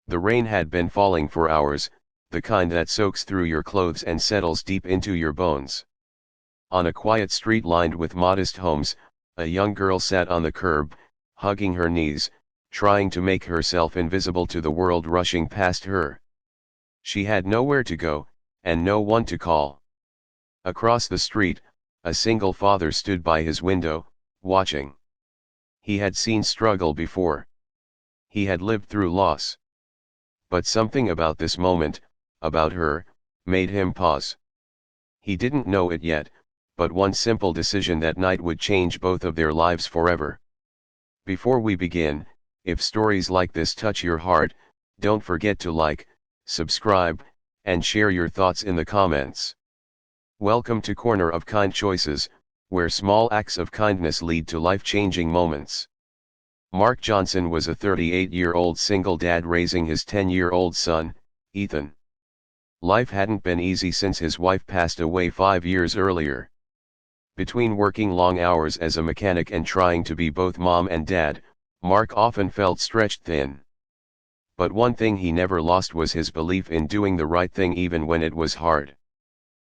The rain had been falling for hours, the kind that soaks through your clothes and settles deep into your bones. On a quiet street lined with modest homes, a young girl sat on the curb, hugging her knees, trying to make herself invisible to the world rushing past her. She had nowhere to go, and no one to call. Across the street, a single father stood by his window, watching. He had seen struggle before. He had lived through loss. But something about this moment, about her, made him pause. He didn't know it yet, but one simple decision that night would change both of their lives forever. Before we begin, if stories like this touch your heart, don't forget to like, subscribe, and share your thoughts in the comments. Welcome to Corner of Kind Choices, where small acts of kindness lead to life-changing moments. Mark Johnson was a 38-year-old single dad raising his 10-year-old son, Ethan. Life hadn't been easy since his wife passed away 5 years earlier. Between working long hours as a mechanic and trying to be both mom and dad, Mark often felt stretched thin. But one thing he never lost was his belief in doing the right thing even when it was hard.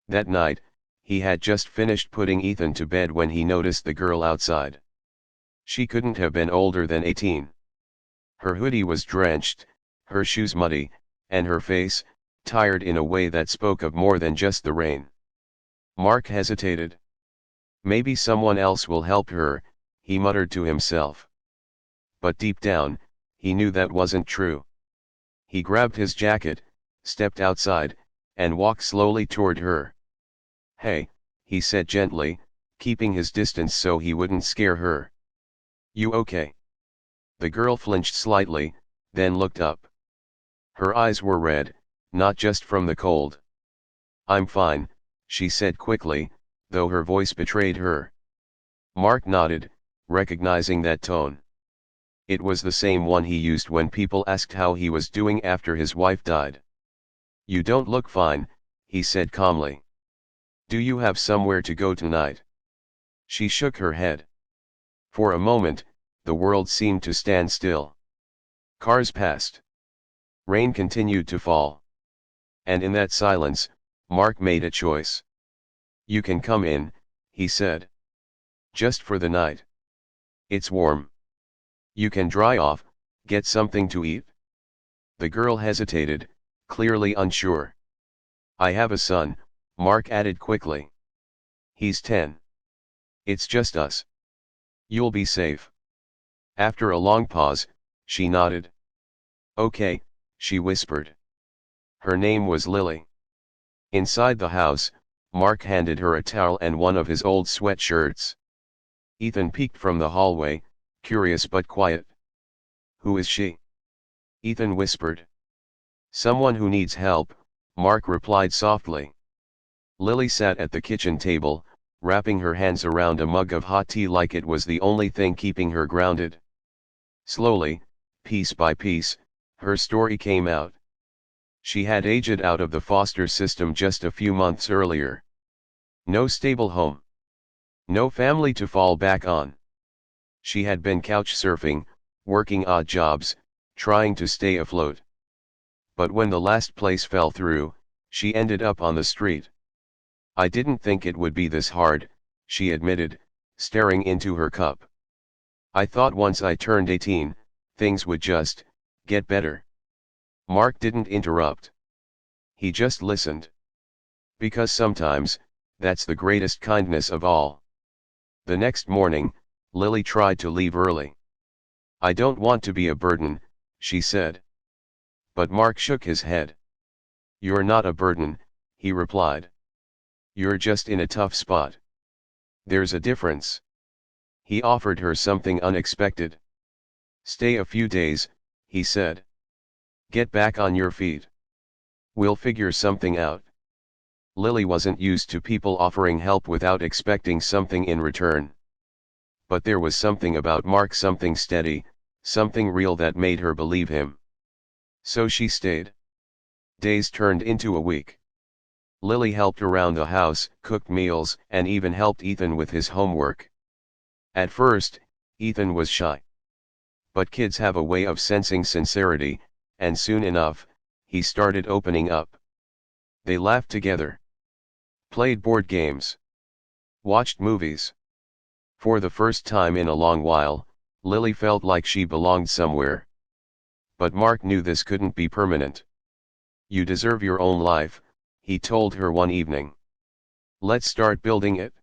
That night, he had just finished putting Ethan to bed when he noticed the girl outside. She couldn't have been older than 18. Her hoodie was drenched, her shoes muddy, and her face, tired in a way that spoke of more than just the rain. Mark hesitated. Maybe someone else will help her, he muttered to himself. But deep down, he knew that wasn't true. He grabbed his jacket, stepped outside, and walked slowly toward her. "Hey," he said gently, keeping his distance so he wouldn't scare her. "You okay?" The girl flinched slightly, then looked up. Her eyes were red, not just from the cold. "I'm fine," she said quickly, though her voice betrayed her. Mark nodded, recognizing that tone. It was the same one he used when people asked how he was doing after his wife died. "You don't look fine," he said calmly. "Do you have somewhere to go tonight?" She shook her head. For a moment, the world seemed to stand still. Cars passed. Rain continued to fall. And in that silence, Mark made a choice. "You can come in," he said. "Just for the night. It's warm. You can dry off, get something to eat." The girl hesitated, clearly unsure. "I have a son," Mark added quickly. "He's 10. It's just us. You'll be safe." After a long pause, she nodded. "Okay," she whispered. Her name was Lily. Inside the house, Mark handed her a towel and one of his old sweatshirts. Ethan peeked from the hallway, curious but quiet. "Who is she?" Ethan whispered. "Someone who needs help," Mark replied softly. Lily sat at the kitchen table, wrapping her hands around a mug of hot tea like it was the only thing keeping her grounded. Slowly, piece by piece, her story came out. She had aged out of the foster system just a few months earlier. No stable home. No family to fall back on. She had been couch surfing, working odd jobs, trying to stay afloat. But when the last place fell through, she ended up on the street. "I didn't think it would be this hard," she admitted, staring into her cup. "I thought once I turned 18, things would just get better." Mark didn't interrupt. He just listened. Because sometimes, that's the greatest kindness of all. The next morning, Lily tried to leave early. "I don't want to be a burden," she said. But Mark shook his head. "You're not a burden," he replied. "You're just in a tough spot. There's a difference." He offered her something unexpected. "Stay a few days," he said. "Get back on your feet. We'll figure something out." Lily wasn't used to people offering help without expecting something in return. But there was something about Mark, something steady, something real that made her believe him. So she stayed. Days turned into a week. Lily helped around the house, cooked meals, and even helped Ethan with his homework. At first, Ethan was shy. But kids have a way of sensing sincerity, and soon enough, he started opening up. They laughed together, played board games, watched movies. For the first time in a long while, Lily felt like she belonged somewhere. But Mark knew this couldn't be permanent. "You deserve your own life," he told her one evening. "Let's start building it."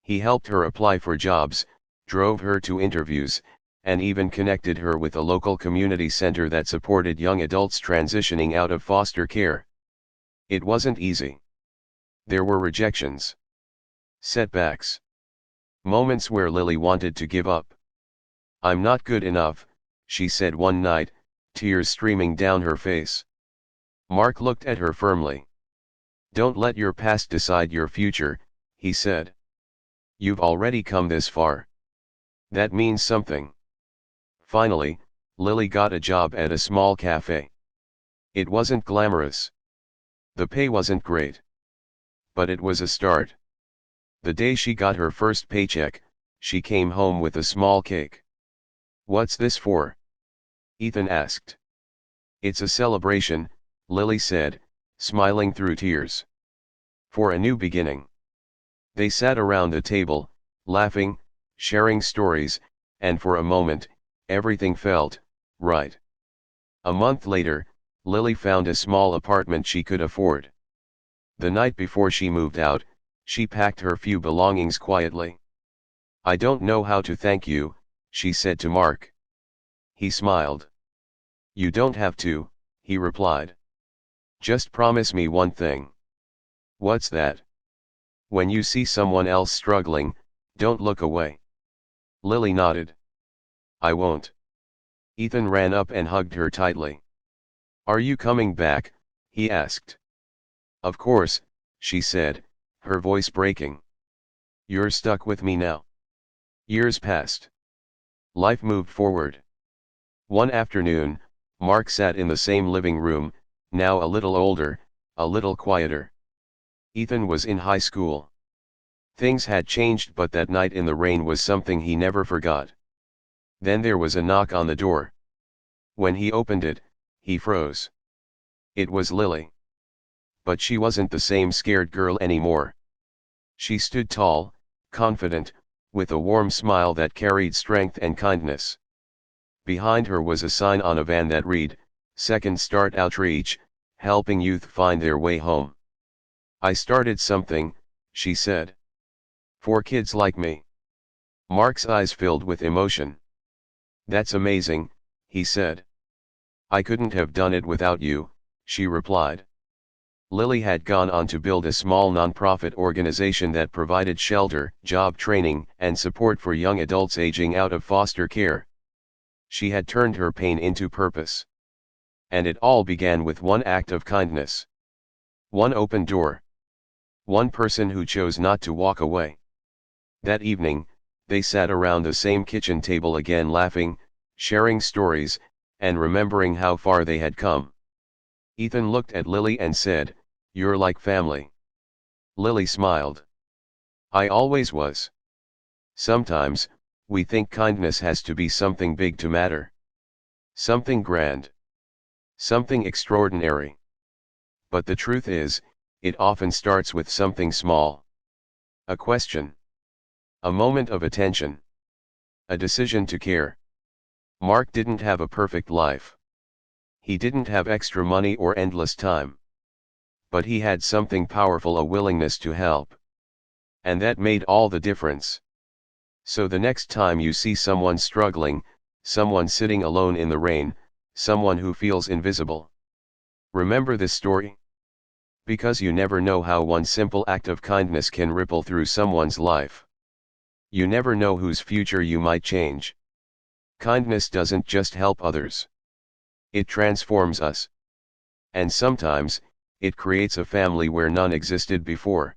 He helped her apply for jobs, drove her to interviews, and even connected her with a local community center that supported young adults transitioning out of foster care. It wasn't easy. There were rejections, setbacks, moments where Lily wanted to give up. "I'm not good enough," she said one night, tears streaming down her face. Mark looked at her firmly. "Don't let your past decide your future," he said. "You've already come this far. That means something." Finally, Lily got a job at a small cafe. It wasn't glamorous. The pay wasn't great. But it was a start. The day she got her first paycheck, she came home with a small cake. "What's this for?" Ethan asked. "It's a celebration," Lily said, smiling through tears. "For a new beginning." They sat around the table, laughing, sharing stories, and for a moment, everything felt right. A month later, Lily found a small apartment she could afford. The night before she moved out, she packed her few belongings quietly. "I don't know how to thank you," she said to Mark. He smiled. "You don't have to," he replied. "Just promise me one thing." "What's that?" "When you see someone else struggling, don't look away." Lily nodded. "I won't." Ethan ran up and hugged her tightly. "Are you coming back?" he asked. "Of course," she said, her voice breaking. "You're stuck with me now." Years passed. Life moved forward. One afternoon, Mark sat in the same living room, now a little older, a little quieter. Ethan was in high school. Things had changed, but that night in the rain was something he never forgot. Then there was a knock on the door. When he opened it, he froze. It was Lily. But she wasn't the same scared girl anymore. She stood tall, confident, with a warm smile that carried strength and kindness. Behind her was a sign on a van that read, "Second Start Outreach, helping youth find their way home." "I started something," she said. "For kids like me." Mark's eyes filled with emotion. "That's amazing," he said. "I couldn't have done it without you," she replied. Lily had gone on to build a small nonprofit organization that provided shelter, job training, and support for young adults aging out of foster care. She had turned her pain into purpose. And it all began with one act of kindness. One open door. One person who chose not to walk away. That evening, they sat around the same kitchen table again, laughing, sharing stories, and remembering how far they had come. Ethan looked at Lily and said, "You're like family." Lily smiled. "I always was." Sometimes, we think kindness has to be something big to matter. Something grand. Something extraordinary. But the truth is, it often starts with something small. A question. A moment of attention. A decision to care. Mark didn't have a perfect life. He didn't have extra money or endless time. But he had something powerful, a willingness to help. And that made all the difference. So the next time you see someone struggling, someone sitting alone in the rain, someone who feels invisible, remember this story. Because you never know how one simple act of kindness can ripple through someone's life. You never know whose future you might change. Kindness doesn't just help others. It transforms us. And sometimes, it creates a family where none existed before.